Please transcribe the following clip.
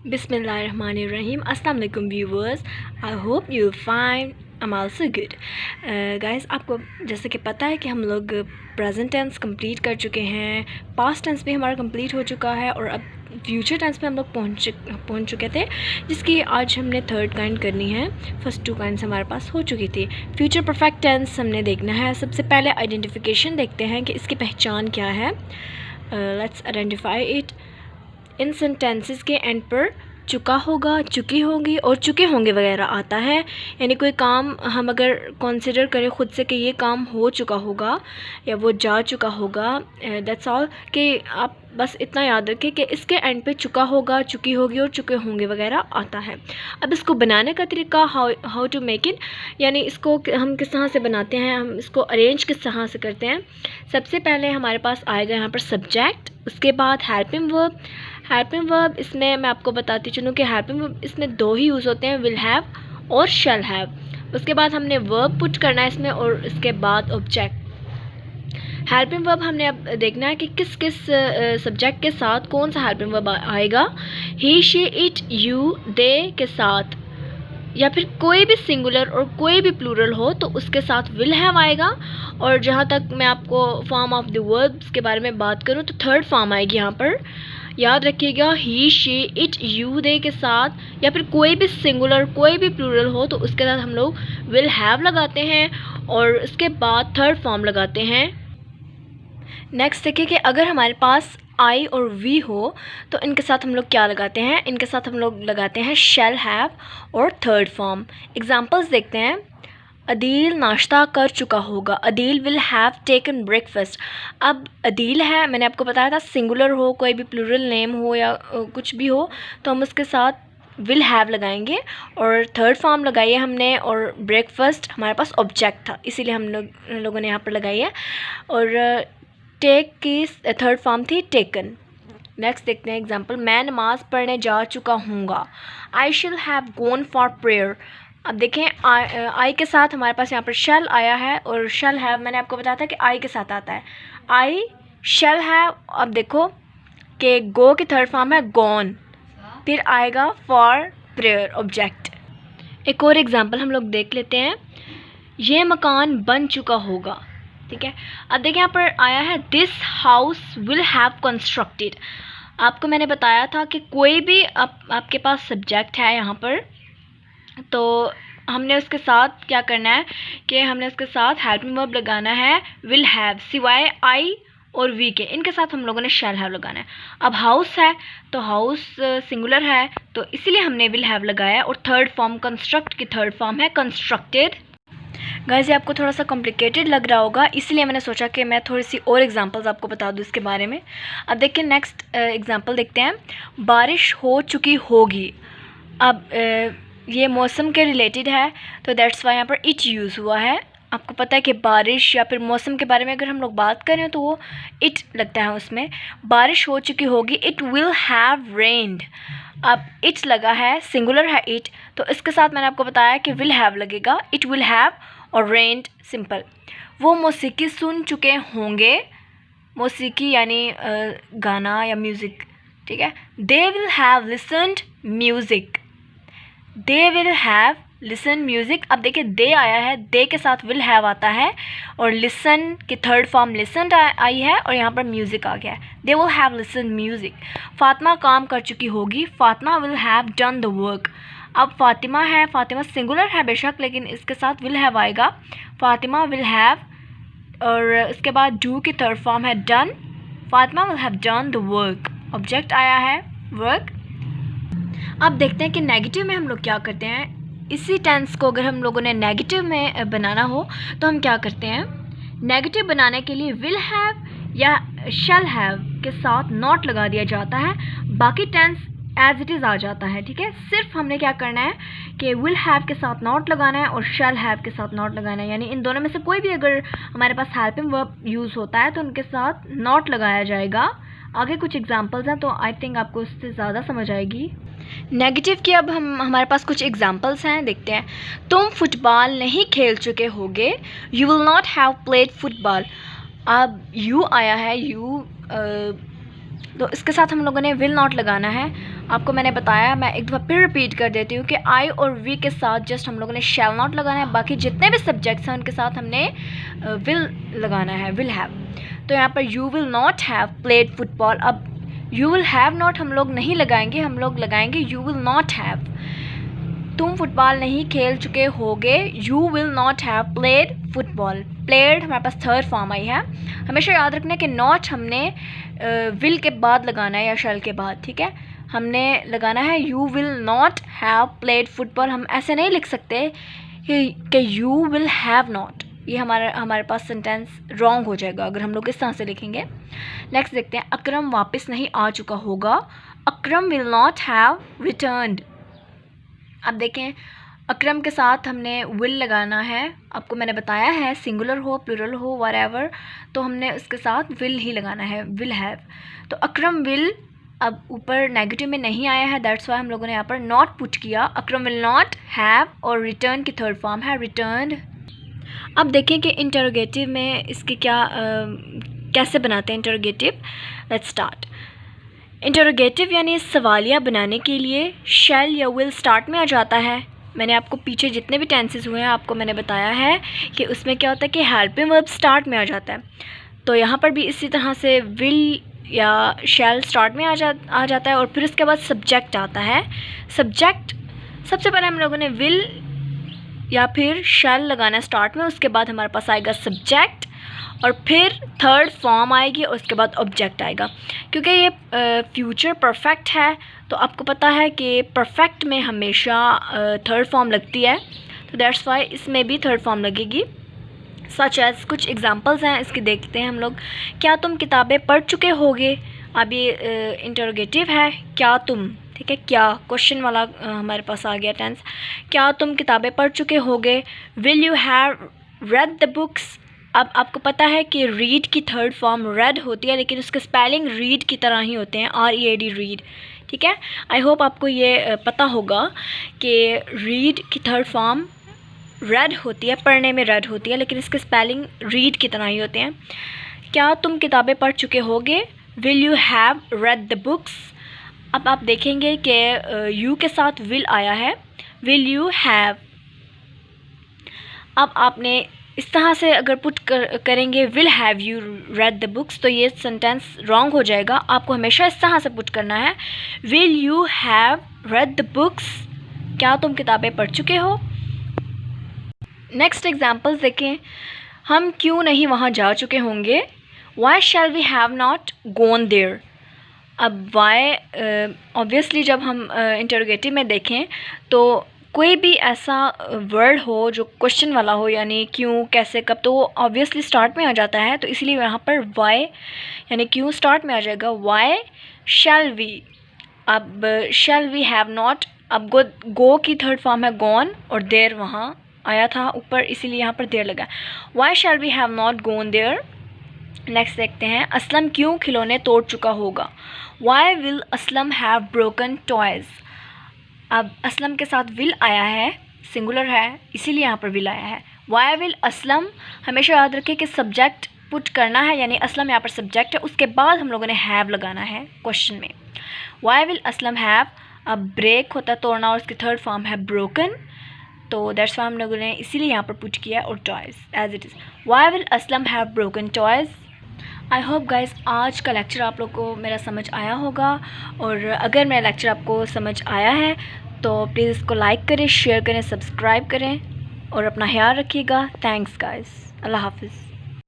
Bismillahirrahmanirrahim. Assalamu alaikum viewers. I hope you'll find I'm also good. Guys, आपको जैसे कि पता है कि हम लोग प्रेजेंट टेंस कंप्लीट कर चुके हैं, पास्ट टेंस भी हमारा कंप्लीट हो चुका है और अब फ्यूचर टेंस पे हम लोग पहुंच चुके थे, जिसकी आज हमने थर्ड काइंड करनी है। फर्स्ट टू काइंड्स हमारे पास हो चुकी थी। फ्यूचर परफेक्ट टेंस हमने देखना है। सबसे पहले आइडेंटिफिकेशन देखते हैं कि इसकी पहचान क्या है। Let's identify it. In sentences के एंड पर चुका होगा, चुकी होगी और चुके होंगे वगैरह आता है। यानी कोई काम हम अगर कंसिडर करें ख़ुद से कि ये काम हो चुका होगा या वो जा चुका होगा, दैट्स ऑल। कि आप बस इतना याद रखें कि इसके एंड पे चुका होगा, चुकी होगी और चुके होंगे वगैरह आता है। अब इसको बनाने का तरीका, हाउ टू मेक इट, यानी इसको हम किस तरह से बनाते हैं, हम इसको अरेंज किस तरह से करते हैं। सबसे पहले हमारे पास आएगा यहाँ पर सब्जेक्ट, उसके बाद हेल्पिंग वर्ब। हेल्पिंग वर्ब इसमें मैं आपको बताती चलूँ कि हेल्पिंग वर्ब इसमें दो ही यूज़ होते हैं, विल हैव और शैल हैव। उसके बाद हमने वर्ब पुट करना है इसमें और इसके बाद ऑब्जेक्ट। हेल्पिंग वर्ब हमने अब देखना है कि किस किस सब्जेक्ट के साथ कौन सा हेल्पिंग वर्ब आएगा। ही, शी, इट, यू, दे के साथ, या फिर कोई भी सिंगुलर और कोई भी प्लूरल हो तो उसके साथ विल हैव आएगा। और जहाँ तक मैं आपको फॉर्म ऑफ द वर्ब्स के बारे में बात करूँ तो थर्ड फॉर्म आएगी यहाँ पर, याद रखिएगा। ही, शी, इट, यू, दे के साथ या फिर कोई भी सिंगुलर कोई भी प्लूरल हो तो उसके साथ हम लोग विल हैव लगाते हैं और उसके बाद थर्ड फॉर्म लगाते हैं। नेक्स्ट देखिए कि अगर हमारे पास आई और वी हो तो इनके साथ हम लोग क्या लगाते हैं। इनके साथ हम लोग लगाते हैं शैल हैव और थर्ड फॉर्म। एग्जांपल्स देखते हैं। अदील नाश्ता कर चुका होगा, Adeel will have taken breakfast. अब अदील है, मैंने आपको बताया था सिंगुलर हो, कोई भी प्लूरल नेम हो या कुछ भी हो तो हम उसके साथ विल हैव लगाएंगे और थर्ड फॉर्म लगाई है हमने। और ब्रेकफास्ट हमारे पास ऑब्जेक्ट था इसीलिए हम लोगों ने यहाँ पर लगाई है। और टेक की थर्ड फॉर्म थी टेकन। नेक्स्ट देखते हैं एग्जाम्पल। मैं नमाज़ पढ़ने जा चुका हूँगा, आई शिल हैव गॉन फॉर प्रेयर। अब देखें आई के साथ हमारे पास यहाँ पर शैल आया है और शैल हैव मैंने आपको बताया था कि आई के साथ आता है, आई शैल हैव। अब देखो कि गो की थर्ड फॉर्म है गॉन, फिर आएगा फॉर प्रेयर ऑब्जेक्ट। एक और एग्जांपल हम लोग देख लेते हैं। ये मकान बन चुका होगा, ठीक है। अब देखिए यहाँ पर आया है this house will have constructed. आपको मैंने बताया था कि कोई भी आपके पास सब्जेक्ट है यहाँ पर तो हमने उसके साथ क्या करना है कि हमने उसके साथ हेल्पिंग वर्ब लगाना है विल हैव, सिवाय आई और वी के। इनके साथ हम लोगों ने शैल हैव लगाना है। अब हाउस है तो हाउस सिंगुलर है तो इसीलिए हमने विल हैव लगाया और थर्ड फॉर्म कंस्ट्रक्ट की थर्ड फॉर्म है कंस्ट्रक्टेड। गाइस ये आपको थोड़ा सा कॉम्प्लिकेटेड लग रहा होगा, इसलिए मैंने सोचा कि मैं थोड़ी सी और एग्जांपल्स आपको बता दूं इसके बारे में। अब देखिए नेक्स्ट एग्जांपल देखते हैं। बारिश हो चुकी होगी। अब ये मौसम के रिलेटेड है तो दैट्स वाई यहाँ पर इट यूज़ हुआ है। आपको पता है कि बारिश या फिर मौसम के बारे में अगर हम लोग बात करें तो वो इट लगता है उसमें। बारिश हो चुकी होगी, इट विल हैव रेन्ड। अब इट लगा है, सिंगुलर है इट, तो इसके साथ मैंने आपको बताया कि विल हैव लगेगा, इट विल हैव और रेन्ड सिंपल। वो मौसीकी सुन चुके होंगे, मौसीकी यानी गाना या म्यूज़िक, ठीक है। They will have listened music, they will have listen music. अब देखिए दे आया है, दे के साथ विल हैव आता है और लिसन की थर्ड फॉर्म लिसन आई है और यहाँ पर म्यूज़िक आ गया है, they will have listen music. Fatima काम कर चुकी होगी, Fatima will have done the work. अब फातिमा है, फातिमा सिंगुलर है बेशक लेकिन इसके साथ विल हैव आएगा, फातिमा विल हैव। और उसके बाद डू की थर्ड फॉर्म है done, Fatima will have done the work, object आया है वर्क। अब देखते हैं कि नेगेटिव में हम लोग क्या करते हैं। इसी टेंस को अगर हम लोगों ने नेगेटिव में बनाना हो तो हम क्या करते हैं। नेगेटिव बनाने के लिए विल हैव या शैल हैव के साथ नॉट लगा दिया जाता है, बाकी टेंस एज इट इज़ आ जाता है, ठीक है। सिर्फ हमने क्या करना है कि विल हैव के साथ नॉट लगाना है और शैल हैव के साथ नॉट लगाना है, यानी इन दोनों में से कोई भी अगर हमारे पास हेल्पिंग वर्ब यूज़ होता है तो उनके साथ नॉट लगाया जाएगा। आगे कुछ एग्जांपल्स हैं तो आई थिंक आपको उससे ज़्यादा समझ आएगी। नेगेटिव की अब हमारे पास कुछ एग्जांपल्स हैं, देखते हैं। तुम फुटबॉल नहीं खेल चुके होगे, you will not have played football. अब यू आया है, यू तो इसके साथ हम लोगों ने विल नॉट लगाना है। आपको मैंने बताया, मैं एक दफ़ा फिर रिपीट कर देती हूँ कि आई और वी के साथ जस्ट हम लोगों ने शैल नॉट लगाना है, बाकी जितने भी सब्जेक्ट्स हैं उनके साथ हमने विल लगाना है, विल हैव। तो यहाँ पर you will not have played football. अब यू विल हैव नॉट हम लोग नहीं लगाएंगे, हम लोग लगाएंगे यू विल नॉट हैव। तुम फुटबॉल नहीं खेल चुके होगे, you will not have played football. Played हमारे पास थर्ड फॉर्म आई है। हमेशा याद रखना कि नॉट हमने विल के बाद लगाना है या शैल के बाद, ठीक है। हमने लगाना है you will not have played football. हम ऐसे नहीं लिख सकते कि यू विल हैव नॉट, ये हमारे पास सेंटेंस रॉन्ग हो जाएगा अगर हम लोग इस तरह से लिखेंगे। नेक्स्ट देखते हैं, अकरम वापस नहीं आ चुका होगा, अकरम विल नॉट हैव रिटर्न्ड। अब देखें, अकरम के साथ हमने विल लगाना है। आपको मैंने बताया है सिंगुलर हो प्लूरल हो व्हाटएवर, तो हमने उसके साथ विल ही लगाना है, विल हैव। तो अकरम विल अब ऊपर नेगेटिव में नहीं आया है, दैट्स वाई हम लोगों ने यहाँ पर नॉट पुट किया। अकरम विल नॉट हैव और रिटर्न की थर्ड फॉर्म है रिटर्न्ड। अब देखें कि इंटरोगेटिव में इसके क्या कैसे बनाते हैं इंटरोगेटिव। Let's start. इंटरोगेटिव यानी सवालिया बनाने के लिए शैल या विल स्टार्ट में आ जाता है। मैंने आपको पीछे जितने भी टेंसेस हुए हैं आपको मैंने बताया है कि उसमें क्या होता है कि हेल्पिंग वर्ब स्टार्ट में आ जाता है। तो यहाँ पर भी इसी तरह से विल या शैल स्टार्ट में आ जाता है और फिर उसके बाद सब्जेक्ट आता है। सब्जेक्ट सबसे पहले हम लोगों ने विल या फिर शैल लगाना है स्टार्ट में, उसके बाद हमारे पास आएगा सब्जेक्ट और फिर थर्ड फॉर्म आएगी और उसके बाद ऑब्जेक्ट आएगा। क्योंकि ये फ्यूचर परफेक्ट है तो आपको पता है कि परफेक्ट में हमेशा थर्ड फॉर्म लगती है, तो दैट्स वाई इसमें भी थर्ड फॉर्म लगेगी। सच एज कुछ एग्जांपल्स हैं इसके, देखते हैं हम लोग। क्या तुम किताबें पढ़ चुके होगे। अब ये इंटरोगेटिव है, क्या तुम, ठीक है, क्या क्वेश्चन वाला हमारे पास आ गया टेंस। क्या तुम किताबें पढ़ चुके होगे। Will you have read the books. अब आपको पता है कि रीड की थर्ड फॉर्म रेड होती है, लेकिन उसके स्पेलिंग रीड की तरह ही होते हैं, READ रीड, ठीक है। आई होप आपको ये पता होगा कि रीड की थर्ड फॉर्म रेड होती है, पढ़ने में रेड होती है, लेकिन इसके स्पेलिंग रीड की तरह ही होते हैं। क्या तुम किताबें पढ़ चुके होगे। Will you have read the books. अब आप देखेंगे कि यू के साथ विल आया है, विल यू हैव। अब आपने इस तरह से अगर पुट करेंगे will have you read the books, तो ये सेंटेंस रॉन्ग हो जाएगा। आपको हमेशा इस तरह से पुट करना है, will you have read the books. क्या तुम किताबें पढ़ चुके हो। नेक्स्ट एग्जाम्पल्स देखें। हम क्यों नहीं वहाँ जा चुके होंगे। Why shall we have not gone there. अब वाई ऑब्वियसली जब हम इंटरोगेटिव में देखें तो कोई भी ऐसा वर्ड हो जो क्वेश्चन वाला हो, यानी क्यों, कैसे, कब, तो वो ऑब्वियसली स्टार्ट में आ जाता है। तो इसलिए यहाँ पर वाई यानी क्यों स्टार्ट में आ जाएगा। Why shall we. अब शैल वी हैव नॉट, अब गो की थर्ड फॉर्म है गॉन और देयर वहाँ आया था ऊपर, इसीलिए यहाँ पर देयर लगा। Why shall we have not gone there. Next देखते हैं, असलम क्यों खिलौने तोड़ चुका होगा। Why will Aslam have broken toys. अब असलम के साथ विल आया है, सिंगुलर है, इसीलिए यहाँ पर विल आया है। वाई विल असलम, हमेशा याद रखें कि सब्जेक्ट पुट करना है, यानी असलम यहाँ पर सब्जेक्ट है, उसके बाद हम लोगों ने हैव लगाना है क्वेश्चन में। वाई विल असलम हैव, अब ब्रेक होता है तोड़ना और उसकी थर्ड फॉर्म है ब्रोकन, तो दैट्स वाई हम लोगों ने इसीलिए यहाँ पर पुट किया और toys as it is. Why will Aslam have broken toys. I hope guys आज का लेक्चर आप लोग को मेरा समझ आया होगा, और अगर मेरा लेक्चर आपको समझ आया है तो प्लीज़ इसको लाइक करें, शेयर करें, सब्सक्राइब करें और अपना ख्याल रखिएगा। थैंक्स गाइज़, अल्लाह हाफिज़।